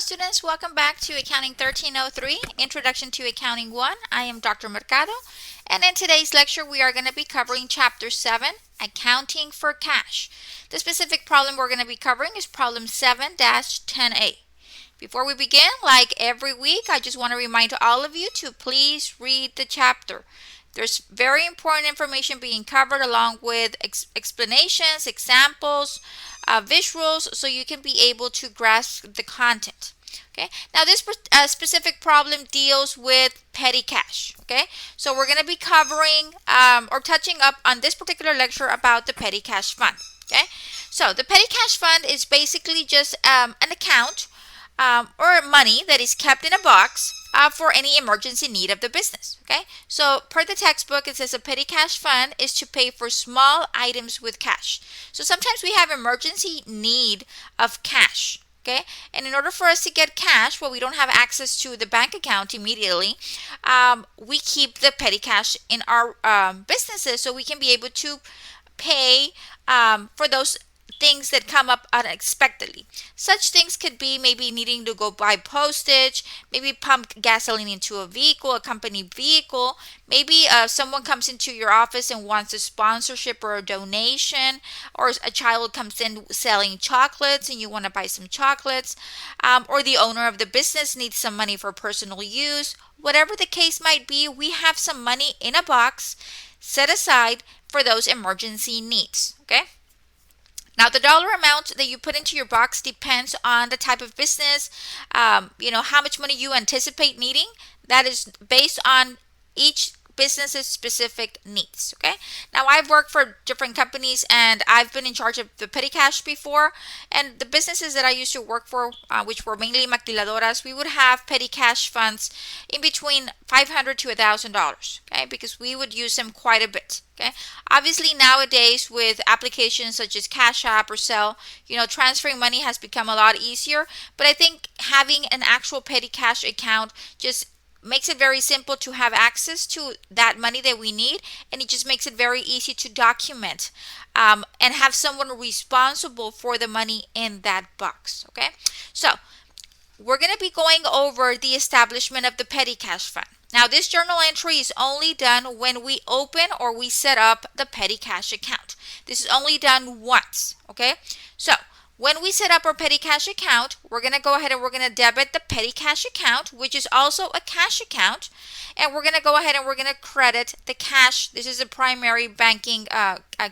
students, welcome back to Accounting 1303, Introduction to Accounting 1. I am Dr. Mercado, and in today's lecture we are going to be covering Chapter 7, Accounting for Cash. The specific problem we're going to be covering is Problem 7-10A. Before we begin, like every week, I just want to remind all of you to please read the chapter. There's very important information being covered along with explanations, examples, visuals, so you can be able to grasp the content. Okay, now this specific problem deals with petty cash. Okay, so we're going to be covering or touching up on this particular lecture about the petty cash fund. Okay, so the petty cash fund is basically just an account or money that is kept in a box for any emergency need of the business. Okay, so per the textbook, it says a petty cash fund is to pay for small items with cash. So sometimes we have emergency need of cash. Okay, and in order for us to get cash, well, we don't have access to the bank account immediately. We keep the petty cash in our businesses so we can be able to pay for those things that come up unexpectedly. Such things could be maybe needing to go buy postage, maybe pump gasoline into a vehicle, a company vehicle. Maybe someone comes into your office and wants a sponsorship or a donation, or a child comes in selling chocolates and you want to buy some chocolates, or the owner of the business needs some money for personal use. Whatever the case might be, we have some money in a box set aside for those emergency needs. Okay? Now, the dollar amount that you put into your box depends on the type of business, how much money you anticipate needing. That is based on each business's specific needs. Okay. Now, I've worked for different companies and I've been in charge of the petty cash before. And the businesses that I used to work for, which were mainly maquiladoras, we would have petty cash funds in between $500 to $1,000. Okay, because we would use them quite a bit. Okay. Obviously, nowadays with applications such as Cash App or Zelle, transferring money has become a lot easier. But I think having an actual petty cash account just makes it very simple to have access to that money that we need, and it just makes it very easy to document and have someone responsible for the money in that box. Okay, so we're going to be going over the establishment of the petty cash fund. Now, this journal entry is only done when we open or we set up the petty cash account. This is only done once. Okay, so when we set up our petty cash account, we're going to go ahead and we're going to debit the petty cash account, which is also a cash account. And we're going to go ahead and we're going to credit the cash. This is a primary banking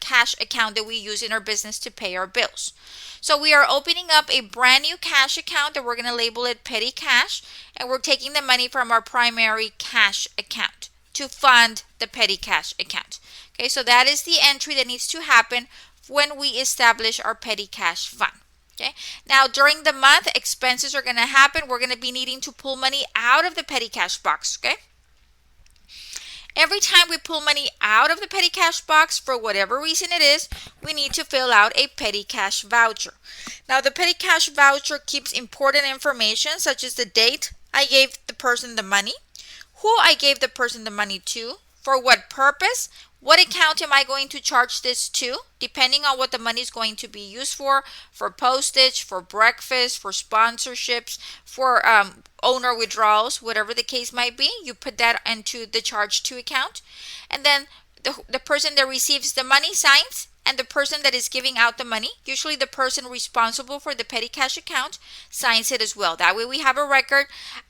cash account that we use in our business to pay our bills. So we are opening up a brand new cash account that we're going to label it petty cash. And we're taking the money from our primary cash account to fund the petty cash account. Okay, so that is the entry that needs to happen when we establish our petty cash fund. Okay, now during the month, expenses are going to happen. We're going to be needing to pull money out of the petty cash box. Okay, every time we pull money out of the petty cash box, for whatever reason it is, we need to fill out a petty cash voucher. Now, the petty cash voucher keeps important information such as the date I gave the person the money, who I gave the person the money to, for what purpose, what account am I going to charge this to, depending on what the money is going to be used for postage, for breakfast, for sponsorships, for owner withdrawals, whatever the case might be. You put that into the charge to account. And then the person that receives the money signs, and the person that is giving out the money, usually the person responsible for the petty cash account, signs it as well. That way we have a record.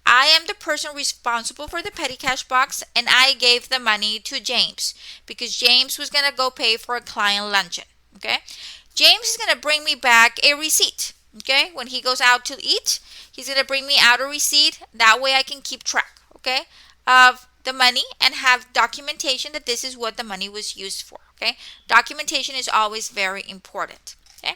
I am the person responsible for the petty cash box, and I gave the money to James because James was going to go pay for a client luncheon. Okay, James is going to bring me back a receipt. Okay, when he goes out to eat, he's going to bring me out a receipt. That way I can keep track, okay, of the money and have documentation that this is what the money was used for. Okay, documentation is always very important. Okay,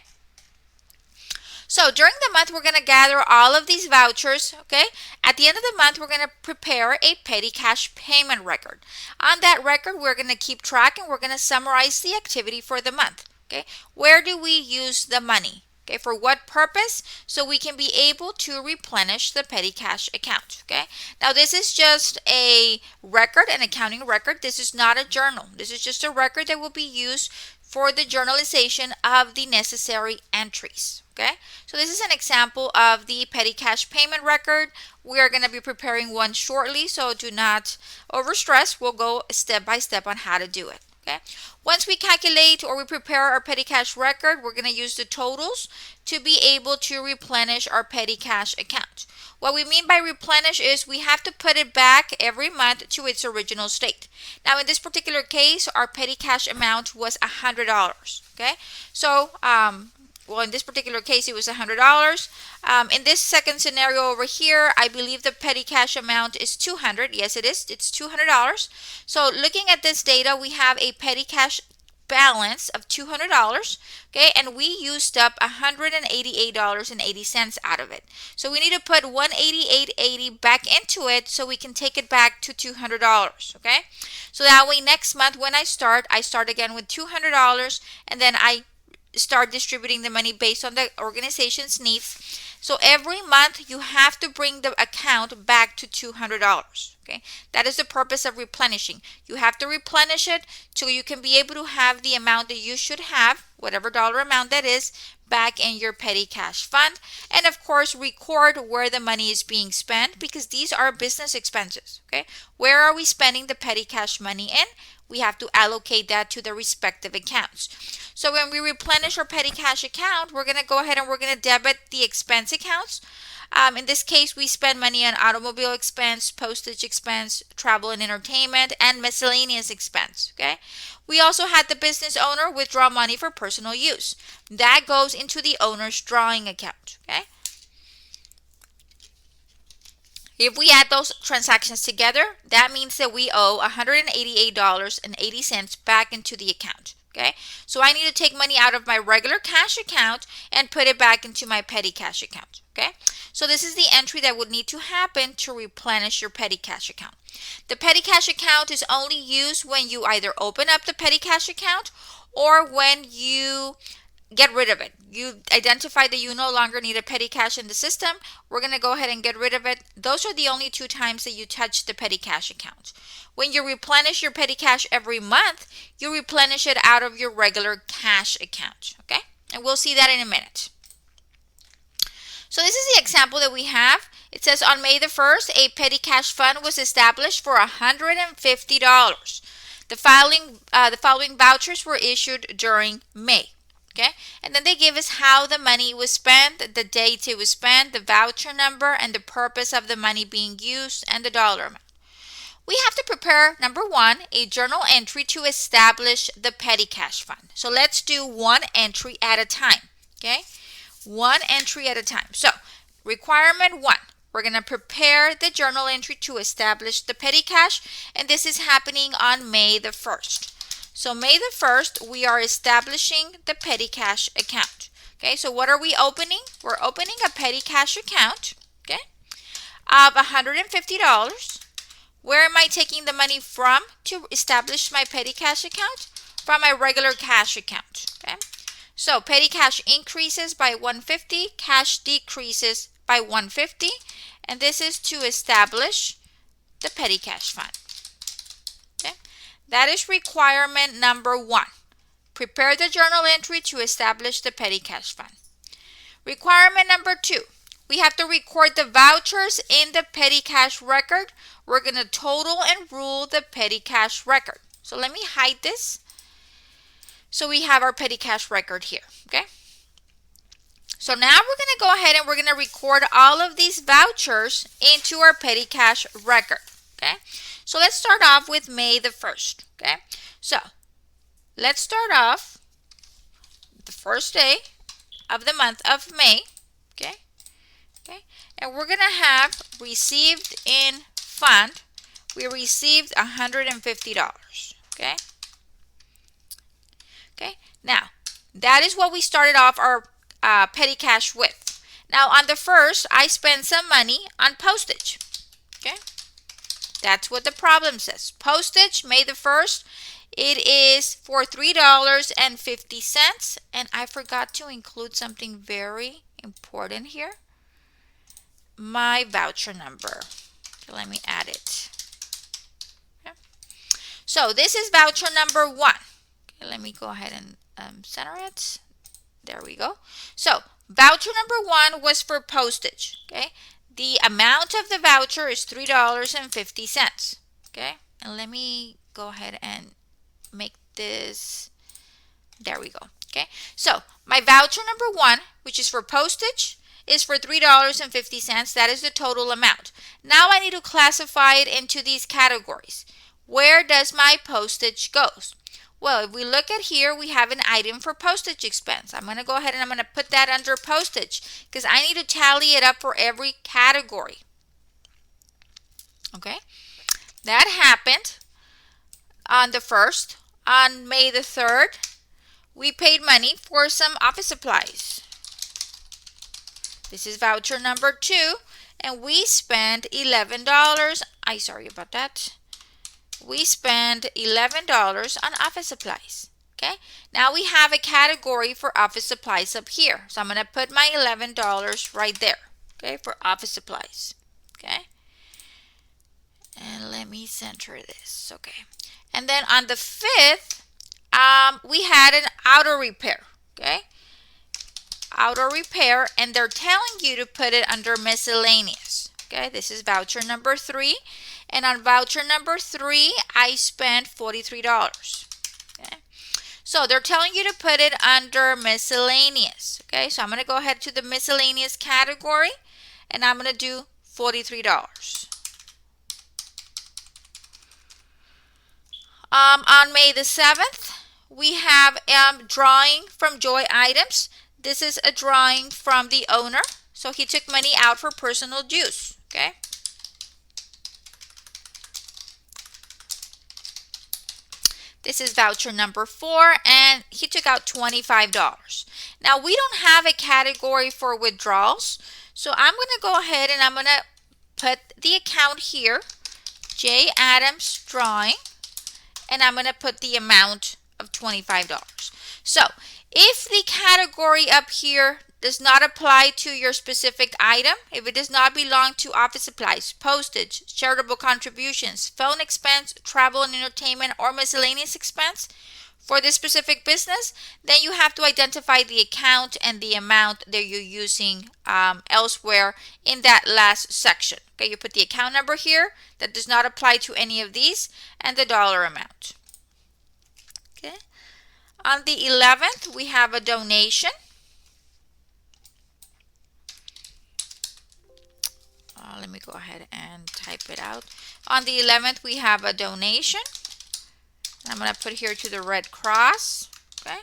so during the month we're going to gather all of these vouchers. Okay, at the end of the month we're going to prepare a petty cash payment record. On that record we're going to keep track and we're going to summarize the activity for the month. Okay, where do we use the money? Okay, for what purpose? So we can be able to replenish the petty cash account. Okay, now this is just a record, an accounting record. This is not a journal. This is just a record that will be used for the journalization of the necessary entries. Okay, so this is an example of the petty cash payment record. We are going to be preparing one shortly, so do not overstress. We'll go step by step on how to do it. Okay, once we calculate or we prepare our petty cash record, we're going to use the totals to be able to replenish our petty cash account. What we mean by replenish is we have to put it back every month to its original state. Now, in this particular case, our petty cash amount was $100. Okay, so well, in this particular case, it was $100. In this second scenario over here, I believe the petty cash amount is $200. Yes, it is. It's $200. So looking at this data, we have a petty cash balance of $200. Okay, and we used up $188.80 out of it. So we need to put $188.80 back into it so we can take it back to $200. Okay, so that way next month when I start again with $200, and then I start distributing the money based on the organization's needs. So every month you have to bring the account back to $200. Okay, that is the purpose of replenishing. You have to replenish it so you can be able to have the amount that you should have, whatever dollar amount that is, back in your petty cash fund. And of course, record where the money is being spent, because these are business expenses. Okay, where are we spending the petty cash money in? We have to allocate that to the respective accounts. So when we replenish our petty cash account, we're going to go ahead and we're going to debit the expense accounts. In this case, we spend money on automobile expense, postage expense, travel and entertainment, and miscellaneous expense. Okay. We also had the business owner withdraw money for personal use. That goes into the owner's drawing account. Okay. If we add those transactions together, that means that we owe $188.80 back into the account. Okay, so I need to take money out of my regular cash account and put it back into my petty cash account. Okay, so this is the entry that would need to happen to replenish your petty cash account. The petty cash account is only used when you either open up the petty cash account or when you get rid of it. You identify that you no longer need a petty cash in the system. We're going to go ahead and get rid of it. Those are the only two times that you touch the petty cash account. When you replenish your petty cash every month, you replenish it out of your regular cash account. Okay? And we'll see that in a minute. So this is the example that we have. It says on May the 1st, a petty cash fund was established for $150. The following vouchers were issued during May. Okay, and then they give us how the money was spent, the date it was spent, the voucher number, and the purpose of the money being used, and the dollar amount. We have to prepare, number one, a journal entry to establish the petty cash fund. So let's do one entry at a time. Okay, one entry at a time. So requirement one, we're going to prepare the journal entry to establish the petty cash, and this is happening on May the 1st. So May the 1st, we are establishing the petty cash account. Okay, so what are we opening? We're opening a petty cash account, okay, of $150. Where am I taking the money from to establish my petty cash account? From my regular cash account, okay? So petty cash increases by $150, cash decreases by $150, and this is to establish the petty cash fund. That is requirement number one. Prepare the journal entry to establish the petty cash fund. Requirement number two, we have to record the vouchers in the petty cash record. We're going to total and rule the petty cash record. So let me hide this. So we have our petty cash record here, okay? So now we're going to go ahead and we're going to record all of these vouchers into our petty cash record, okay? So let's start off with May the 1st, okay? So let's start off the first day of the month of May, okay? Okay, and we're going to have received in fund, we received $150, okay? Okay, now that is what we started off our petty cash with. Now on the 1st, I spent some money on postage, okay? That's what the problem says. Postage, May the 1st, it is for $3.50. And I forgot to include something very important here. My voucher number. Okay, let me add it. Okay. So this is voucher number one. Okay, let me go ahead and center it. There we go. So voucher number 1 was for postage. Okay, the amount of the voucher is $3.50. Okay, and let me go ahead and make this. There we go. Okay, so my voucher number 1, which is for postage, is for $3.50. That is the total amount. Now I need to classify it into these categories. Where does my postage go? Well, if we look at here, we have an item for postage expense. I'm going to go ahead and I'm going to put that under postage because I need to tally it up for every category. Okay, that happened on the 1st. On May the 3rd, we paid money for some office supplies. This is voucher number 2, and we spent $11. Sorry about that. We spent $11 on office supplies. Okay, now we have a category for office supplies up here. So I'm going to put my $11 right there. Okay, for office supplies. Okay, and let me center this. Okay, and then on the 5th, we had an auto repair. Okay, auto repair, and they're telling you to put it under miscellaneous. Okay, this is voucher number 3, and on voucher number 3 I spent $43. Okay, so they're telling you to put it under miscellaneous. Okay, so I'm going to go ahead to the miscellaneous category, and I'm going to do $43. On May the 7th, we have drawing from Joy Items. This is a drawing from the owner. So he took money out for personal use. Okay. This is voucher number 4, and he took out $25. Now we don't have a category for withdrawals, so I'm going to go ahead and I'm going to put the account here, J. Adams Drawing, and I'm going to put the amount of $25. So if the category up here does not apply to your specific item, if it does not belong to office supplies, postage, charitable contributions, phone expense, travel and entertainment, or miscellaneous expense for this specific business, then you have to identify the account and the amount that you're using elsewhere in that last section. Okay, you put the account number here that does not apply to any of these and the dollar amount. Okay. On the 11th, we have a donation. Let me go ahead and type it out. On the 11th, we have a donation. I'm going to put here to the Red Cross. Okay.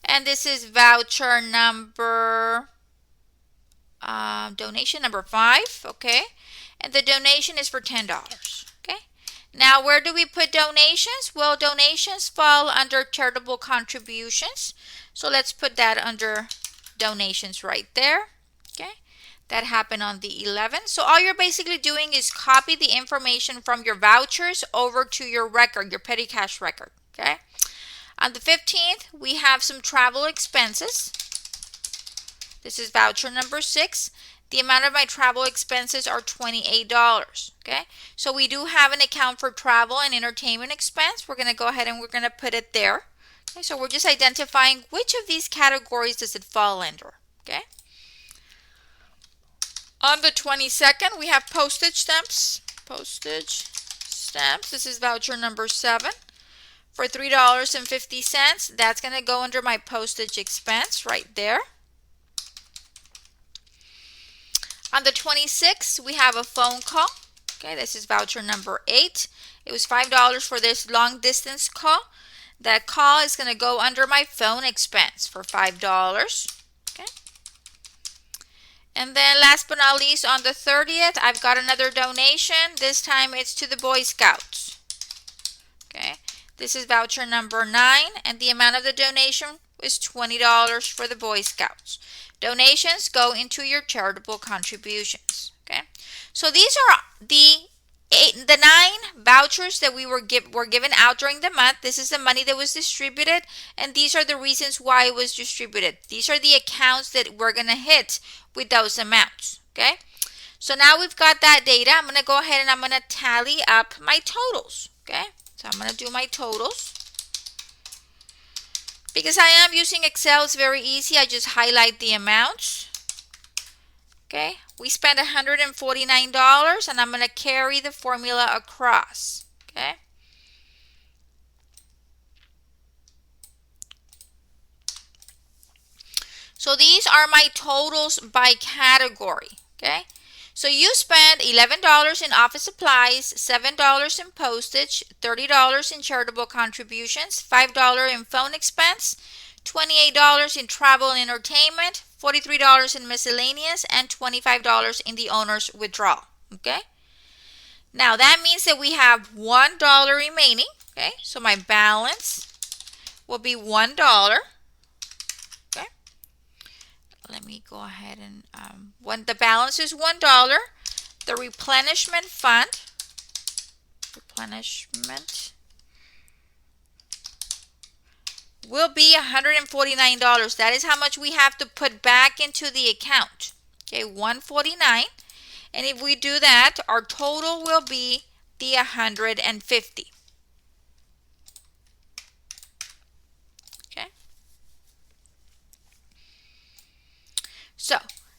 And this is voucher number, donation number 5. Okay. And the donation is for $10. Okay. Now, where do we put donations? Well, donations fall under charitable contributions. So let's put that under donations right there. Okay. That happened on the 11th. So all you're basically doing is copy the information from your vouchers over to your record, your petty cash record. Okay. On the 15th, we have some travel expenses. This is voucher number 6. The amount of my travel expenses are $28. Okay. So we do have an account for travel and entertainment expense. We're going to go ahead and we're going to put it there. Okay. So we're just identifying which of these categories does it fall under. Okay. On the 22nd, we have postage stamps. Postage stamps. This is voucher number 7 for $3.50. That's going to go under my postage expense right there. On the 26th, we have a phone call. Okay, this is voucher number 8. It was $5 for this long distance call. That call is going to go under my phone expense for $5. Okay. And then last but not least, on the 30th, I've got another donation. This time it's to the Boy Scouts. Okay. This is voucher number 9, and the amount of the donation is $20 for the Boy Scouts. Donations go into your charitable contributions. Okay. So these are the 9 vouchers that we were given out during the month. This is the money that was distributed, and these are the reasons why it was distributed. These are the accounts that we're going to hit with those amounts. Okay. So now we've got that data. I'm going to go ahead and I'm going to tally up my totals. Okay. So I'm going to do my totals. Because I am using Excel, it's very easy. I just highlight the amounts. Okay, we spent $149 and I'm going to carry the formula across. Okay. So these are my totals by category. Okay. So you spend $11 in office supplies, $7 in postage, $30 in charitable contributions, $5 in phone expense, $28 in travel and entertainment, $43 in miscellaneous, and $25 in the owner's withdrawal. Okay. Now that means that we have $1 remaining. Okay. So my balance will be $1. Okay. Let me go ahead and when the balance is $1, the replenishment will be $149. That is how much we have to put back into the account. Okay, $149. And if we do that, our total will be the $150. Okay. So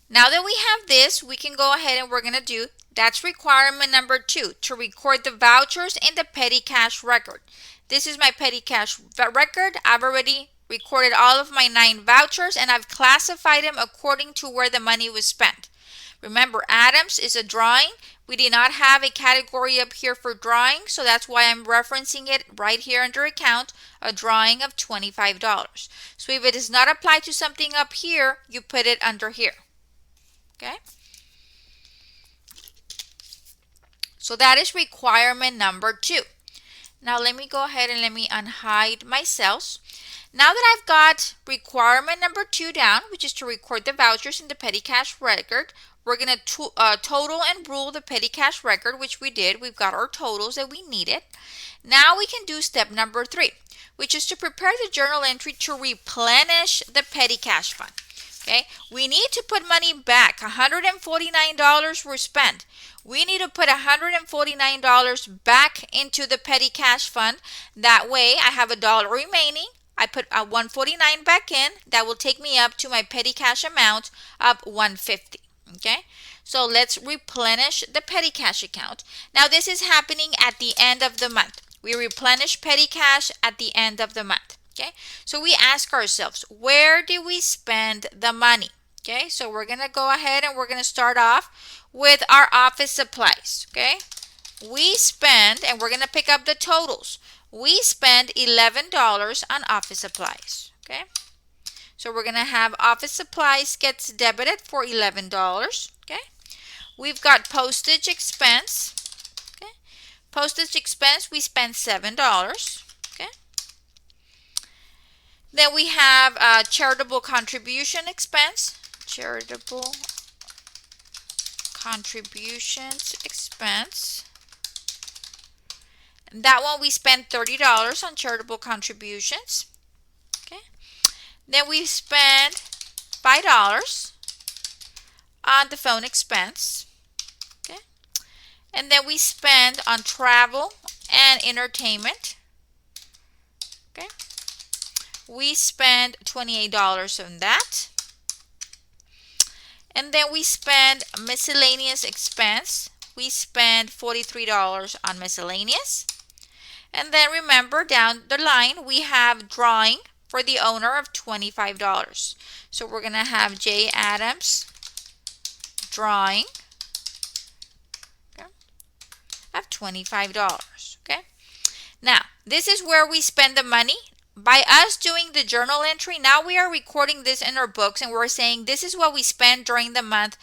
now that we have this, we can go ahead and we're going to do, that's requirement number 2, to record the vouchers in the petty cash record. This is my petty cash record. I've already recorded all of my 9 vouchers and I've classified them according to where the money was spent. Remember, Adams is a drawing. We did not have a category up here for drawing, so that's why I'm referencing it right here under account, a drawing of $25. So if it does not apply to something up here, you put it under here. Okay? So that is requirement number 2. Now let me go ahead and let me unhide my cells. Now that I've got requirement number 2 down, which is to record the vouchers in the petty cash record, we're going to total and rule the petty cash record, which we did. We've got our totals that we needed. Now we can do step number 3, which is to prepare the journal entry to replenish the petty cash fund. Okay, we need to put money back. $149 were spent. We need to put $149 back into the petty cash fund. That way I have $1 remaining. I put a $149 back in. That will take me up to my petty cash amount of $150. Okay, so let's replenish the petty cash account. Now this is happening at the end of the month. We replenish petty cash at the end of the month. Okay, so we ask ourselves, where did we spend the money? Okay, so we're going to go ahead and we're going to start off with our office supplies. Okay, we spend, and we're going to pick up the totals. We spend $11 on office supplies. Okay, so we're going to have office supplies gets debited for $11. Okay, we've got postage expense. Okay, postage expense, we spend $7. Okay, then we have charitable contribution expense. Charitable contributions expense. And that one we spend $30 on charitable contributions. Okay. Then we spend $5 on the phone expense. Okay. And then we spend on travel and entertainment. Okay. We spend $28 on that. And then we spend miscellaneous expense. We spend $43 on miscellaneous. And then remember, down the line, we have drawing for the owner of $25. So we're going to have J. Adams drawing, okay, of $25. Okay. Now, this is where we spend the money. By us doing the journal entry, now we are recording this in our books and we're saying this is what we spent during the month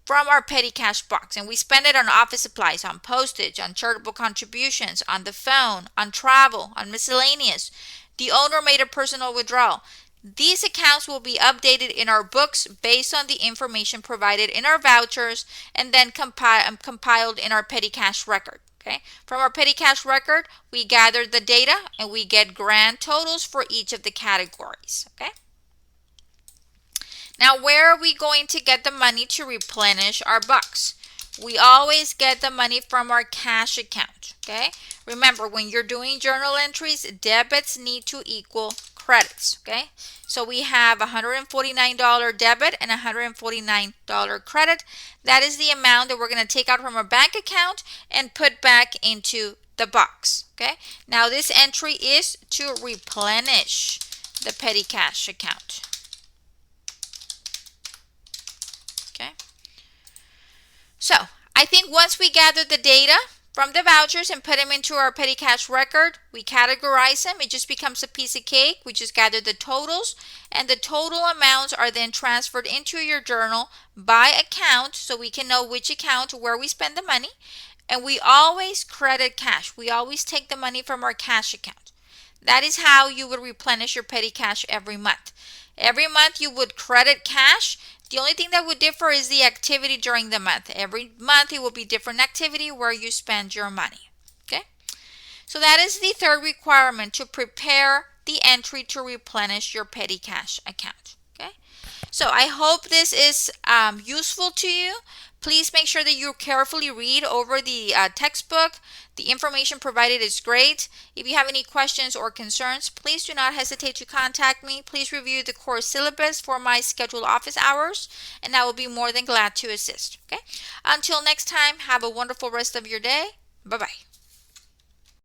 from our petty cash box. And we spend it on office supplies, on postage, on charitable contributions, on the phone, on travel, on miscellaneous. The owner made a personal withdrawal. These accounts will be updated in our books based on the information provided in our vouchers and then compiled in our petty cash record. Okay. From our petty cash record, we gather the data and we get grand totals for each of the categories. Okay. Now, where are we going to get the money to replenish our bucks? We always get the money from our cash account. Okay. Remember, when you're doing journal entries, debits need to equal credits, okay? So we have $149 debit and $149 credit. That is the amount that we're going to take out from our bank account and put back into the box, okay? Now this entry is to replenish the petty cash account, okay? So I think once we gather the data from the vouchers and put them into our petty cash record, we categorize them. It just becomes a piece of cake. We just gather the totals, and the total amounts are then transferred into your journal by account so we can know which account where we spend the money. And we always credit cash. We always take the money from our cash account. That is how you would replenish your petty cash every month. Every month you would credit cash. The only thing that would differ is the activity during the month. Every month it will be different activity where you spend your money. Okay? So that is the third requirement, to prepare the entry to replenish your petty cash account. Okay? So I hope this is useful to you. Please make sure that you carefully read over the textbook. The information provided is great. If you have any questions or concerns, please do not hesitate to contact me. Please review the course syllabus for my scheduled office hours, and I will be more than glad to assist. Okay? Until next time, have a wonderful rest of your day. Bye-bye.